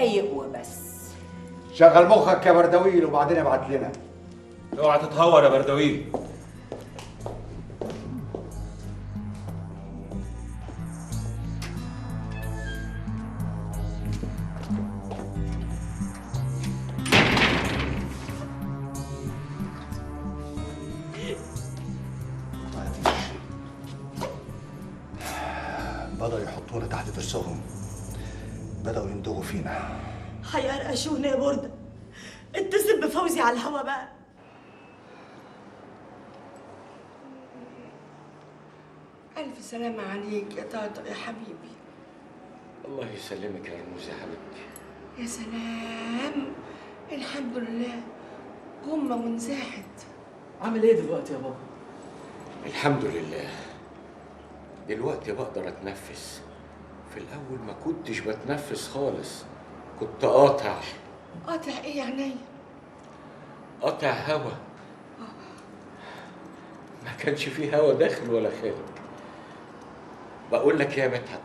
دقايق وبس. شغل مخك يا بردويل وبعدين ابعت لنا. اوعى تتهور يا بردويل. بدأوا يحطونا تحت درسهم، بدأوا يندغوا فينا. هيقرقشونا يا بردة. اتصل بفوزي على الهوا بقى. ألف سلامة عليك يا طاطا يا حبيبي. الله يسلمك يا رموز يا حبيبتي. يا سلام، الحمد لله غمة وانزاحت. عامل ايه دلوقتي يا بابا؟ الحمد لله دلوقتي بقدر اتنفس. في الاول ما كنتش بتنفس خالص، كنت قاطع. قاطع ايه يا عينيا؟ قاطع هوا، ما كانش فيه هوا داخل ولا خارج. بقول لك يا مدحت،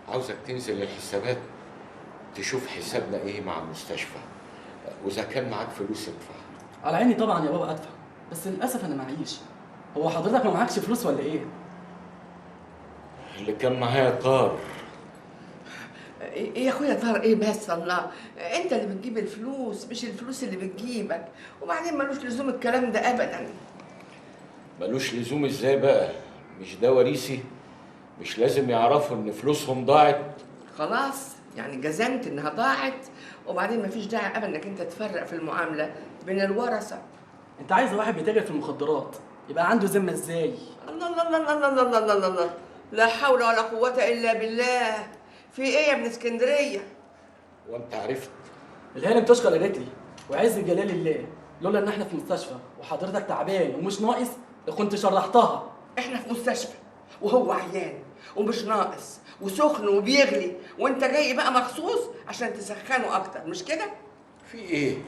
عاوزك تنزل الحسابات تشوف حسابنا ايه مع المستشفى، واذا كان معاك فلوس ادفع. على عيني طبعا يا بابا ادفع، بس للاسف انا معيش. هو حضرتك ما معكش فلوس ولا ايه؟ اللي كان معايا طار. يا اخويا طار ايه بس؟ الله، انت اللي بتجيب الفلوس مش الفلوس اللي بتجيبك. وبعدين ملوش لزوم الكلام ده ابدا. ملوش لزوم ازاي بقى؟ مش ده وريثي؟ مش لازم يعرفوا ان فلوسهم ضاعت؟ خلاص يعني جزمت انها ضاعت، وبعدين مفيش داعي ابدا انك انت تفرق في المعامله بين الورثه. انت عايز واحد بيتاجر في المخدرات يبقى عنده ذمه ازاي؟ الله الله الله الله الله الله الله الله، لا حول ولا قوه الا بالله. في ايه يا ابن اسكندريه؟ وانت عرفت؟ الهانم تشكر قالت لي وعز جلال الله، لولا ان احنا في مستشفى وحضرتك تعبان ومش ناقص كنت شرحتها. احنا في مستشفى وهو عيان ومش ناقص وسخن وبيغلي، وانت جاي بقى مخصوص عشان تسخنه اكتر، مش كده؟ في ايه؟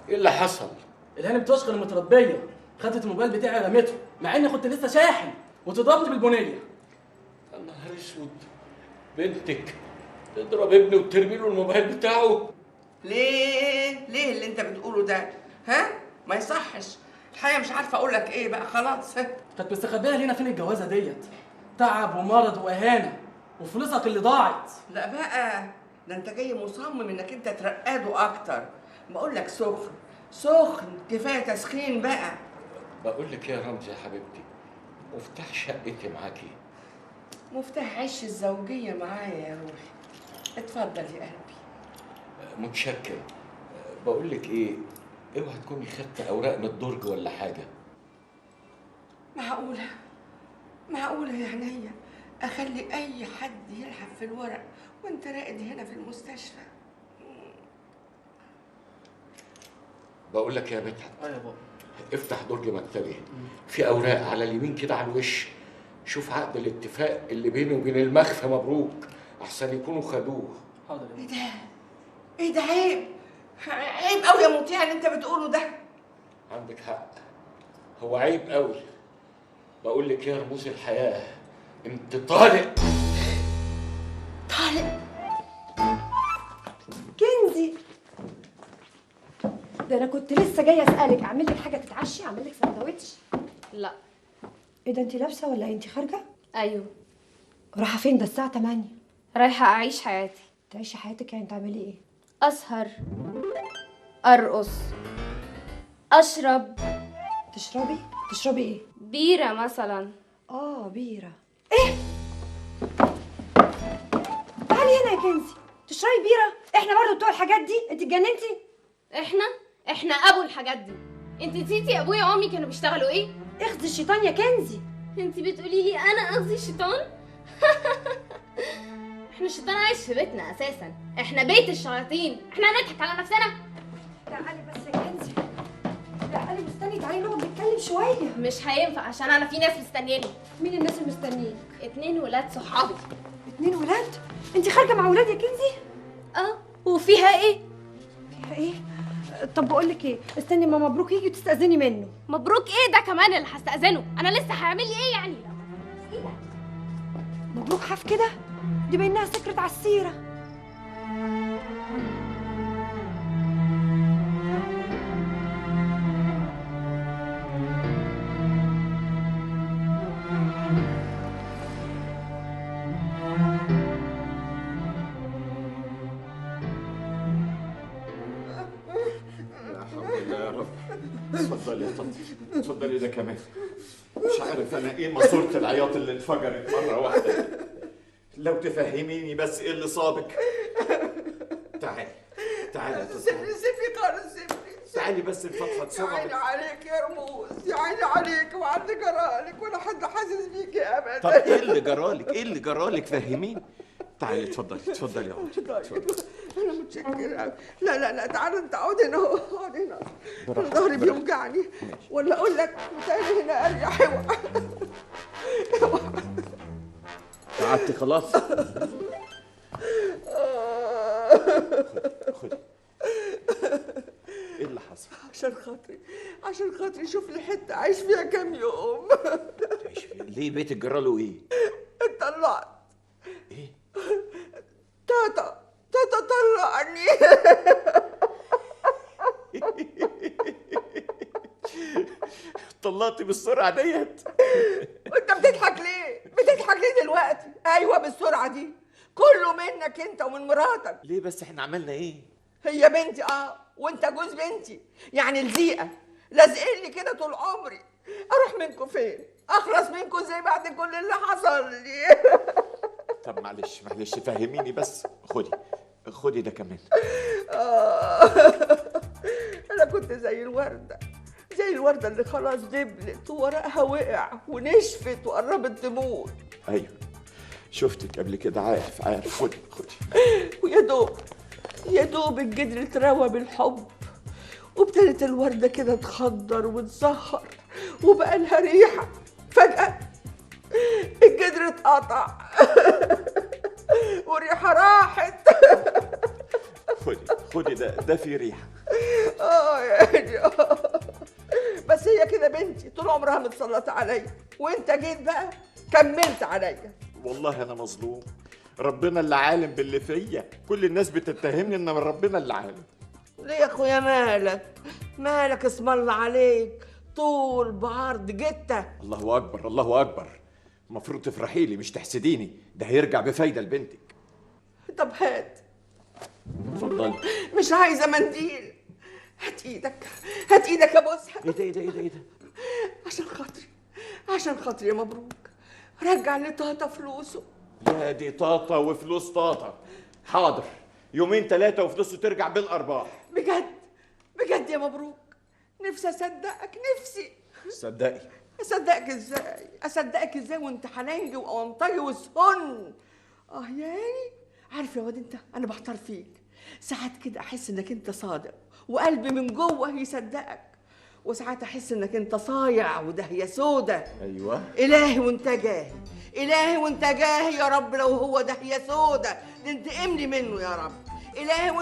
ايه اللي حصل؟ الهانم تشكر المتربيه خدت الموبايل بتاعي رميته مع اني كنت لسه شاحن وتضربني بالبنيه. يا نهار اسود، بنتك تضرب ابني وترمي له الموبايل بتاعه؟ ليه اللي انت بتقوله ده؟ ها؟ ما يصحش. الحقيقه مش عارفه اقول لك ايه بقى، خلاص. كانت مستخبيه لينا فين الجوازه ديت؟ تعب ومرض واهانه وفلوسك اللي ضاعت. لا بقى، ده انت جاي مصمم انك انت ترقده اكتر. بقول لك سخن كفايه تسخين بقى. بقول لك يا رمزي يا حبيبتي، مفتاح شقتي معاكي. مفتاح عش الزوجيه معايا يا روحي. اتفضل يا قلبي. متشكر. بقول لك ايه، اوعى تكوني خدت اوراق من الدرج ولا حاجه. معقوله يا عينيا اخلي اي حد يلعب في الورق وانت راقد هنا في المستشفى؟ بقول لك يا مدحت، يا بابا افتح درج مكتبي، في اوراق على اليمين كده على الوش. شوف عقد الاتفاق اللي بيني وبين المخفى مبروك، احسن يكونوا خدوه. حاضر يا بابا. ايه ده عيب قوي يا مطيع اللي انت بتقوله ده. عندك حق، هو عيب قوي. بقول لك يا رموز الحياه، انت طالق. كنزي، ده انا كنت لسه جايه اسالك اعمل لك حاجه تتعشي، اعمل لك سندوتش؟ لا. ايه ده، انت لابسه ولا انت خارجه؟ ايوه. رايحه فين؟ ده الساعه 8. رايحه اعيش حياتي. تعيشي حياتك يعني تعملي ايه؟ اسهر، ارقص، اشرب. تشربي ايه؟ بيره مثلا. بيره. ايه؟ تعالي هنا يا كنزي، تشربي بيره؟ احنا برضه بتوع الحاجات دي؟ انت اتجننتي؟ احنا ابو الحاجات دي. انت نسيتي ابويا وامي كانوا بيشتغلوا ايه؟ اخذي الشيطان يا كنزي. انت بتقولي لي انا اخذي الشيطان؟ احنا الشيطان عايش في بيتنا اساسا، احنا بيت الشياطين، احنا هنضحك على نفسنا؟ تعالي بس يا كنزي، تعالي مستني، تعالي نقعد نتكلم شويه. مش هينفع عشان انا في ناس مستنياني. مين الناس اللي مستنيين؟ 2 ولاد صحابي. 2 ولاد؟ انت خارجه مع ولاد يا كنزي؟ وفيها ايه؟ فيها ايه؟ طب بقول لك ايه، استني ما مبروك يجي وتستأذني منه. مبروك ايه ده كمان اللي هستأذنه؟ انا لسه هيعمل لي ايه يعني؟ ايه ده؟ مبروك حاف كده؟ دي بانها سكرت على السيره. اتفضلي يا طنط، اتفضلي ده كمان. مش عارف انا ايه ماسورة العياط اللي انفجرت مرة واحدة. لو تفهميني بس ايه اللي صابك. تعالي تعالي يا طنط. سيبني خالص سيبني. تعالي بس نفضفض سوا. يا عيني عليك يا رموز، يا عيني عليك، وعندي جرالك ولا حد حاسس بيكي ابدا. طب ايه اللي جرالك؟ ايه اللي جرالك؟ فهميني. تعالي اتفضلي اتفضلي يا عمر. طيب انا متشكره. لا تعالى انت اقعد هنا اهو، اقعد هنا. انا ظهري بيوجعني، ولا اقول لك تعالى هنا اريح. قعدتي خلاص؟ خدي. ايه اللي حصل؟ عشان خاطري شوف لي حته عايش فيها كام يوم. تعيش فين؟ ليه بيتك جراله ايه؟ اتطلعت. ايه؟ تاتا طلعني. طلعتي بالسرعه ديت؟ وانت بتضحك ليه؟ بتضحك ليه دلوقتي؟ ايوه بالسرعه دي، كله منك انت ومن مراتك. ليه بس؟ احنا عملنا ايه؟ هي بنتي وانت جوز بنتي، يعني الزيقه لازقين لي كده طول عمري. اروح منكم فين؟ اخلص منكم ازاي بعد كل اللي حصل لي؟ طب معلش فهميني بس. خدي ده كمان. انا كنت زي الورده اللي خلاص دبلت وورقها وقع ونشفت وقربت تموت. ايوه شفتك قبل كده، عارف. خدي. ويا دوب الجدر اتروى بالحب، وابتدت الورده كده تخضر وتزهر وبقى لها ريحه. فجاه الجدر اتقطع والريحه راحت. خدي ده في ريحه. يعني بس هي كده بنتي طول عمرها متسلطه عليا، وانت جيت بقى كملت عليا. والله انا مظلوم، ربنا اللي عالم باللي فيا. كل الناس بتتهمني ان ربنا اللي عالم. ليه يا اخويا مالك اسم الله عليك، طول بعرض جته. الله اكبر. المفروض تفرحي لي مش تحسديني، ده هيرجع بفايده لبنتك. طب هات. اتفضلي. مش عايزه منديل. هات ايدك ابوسها. ايه ده؟ عشان خاطري يا مبروك، رجع لطاطا فلوسه. يا دي طاطا وفلوس طاطا. حاضر، 2 3 وفلوسه ترجع بالارباح. بجد يا مبروك، نفسي اصدقك. صدقي. اصدقك ازاي وانت حنانجي وقمطجي وسهن. يعني عارف يا واد انت، انا بحتار فيك ساعات كده، احس انك انت صادق وقلبي من جوه يصدقك، وساعات احس انك انت صايع ودهيه سودا. ايوه. الهي وانت جاهي يا رب، لو هو دهيه سودا تنتقم لي منه يا رب. الهي وانت